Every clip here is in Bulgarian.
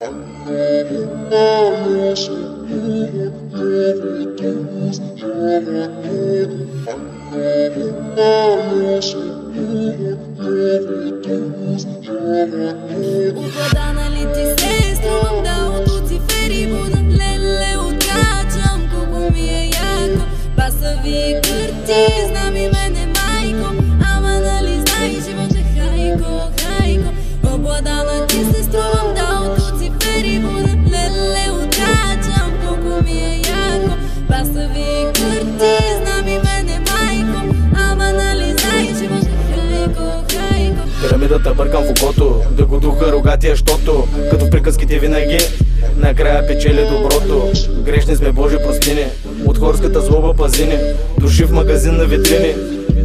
Нали ти се струвам да от Луцифери будам леле, откачам колко ми е яко. Баса ви кърти, знам и мене майко, ама нали знай живот е хайко, хайко. Обладана ти се струвам да от Луцифери будам леле, откачам колко ми е яко. Баса ви кърти, знам и мене майко, ама нали знай живот е хайко, хайко. Пирамидата бъркам в окото, да го духа рогатия, щото като в приказките винаги накрая печели доброто. Грешни сме, Божи простини, от хорската злоба пазини, души в магазин на витрини,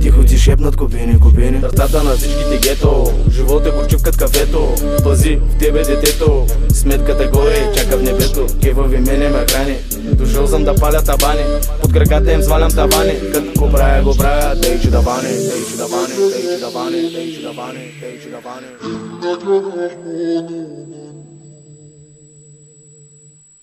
тихо ти шепнат купини, купини. Сърцата на всичките гето, живот е горчив кът кафето. Пази в тебе детето, сметката горе чака в небето. Кевави мене ме храни, дошъл съм да паля табани, под краката им свалям тавани. Като го правя, тъй че да вани, тъй че да вани, тъй че да вани, тъй че да вани, тъй че да вани.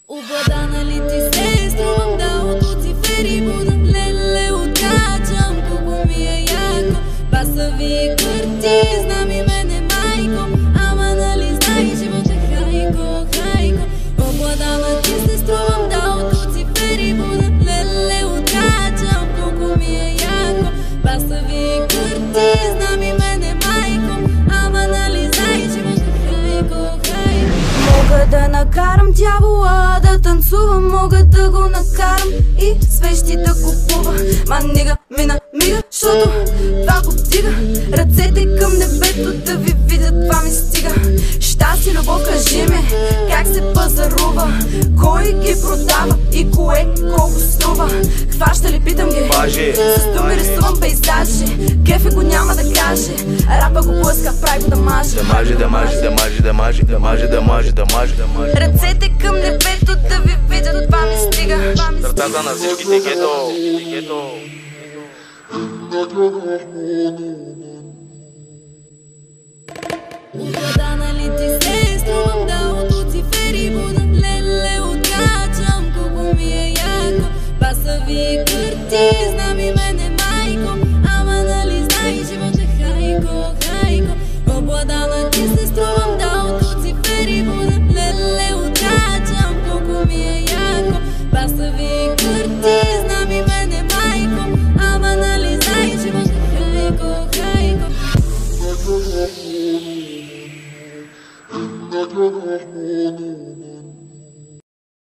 Обладана ли ти се струвам да от Луцифери будам леле, откачам колко ми е яко. Баса ви кърти, знам и мене майко, ама нали знай живот е хайко, хайко. Обладана ти се струвам да от Луцифери будам леле, откачам колко ми е яко. Баса ви кърти, знам и мене майко, ама нали знай живот е хайко, хайко. Мога да накарам дявола да танцува, мога да го накарам и свещи да купува. Манига, мина, мига, шото това го вдига. Ръцете към небето да ви видят, това ми стига. Щастие, любов, кажи ми как се пазарува, кой ги продава и кое колко струва. Хваща ли, питам ги, с думи рисувам пейзажи. Кефе го няма да каже, рапа го блъска, прави го да маже. Да маже, да маже, да маже, да маже, да маже, да маже, да маже, да маже. Ръцете към небето да ви видят, това ми стига. Сърцата на всичките гето, гето. Обладана ли ти се струвам да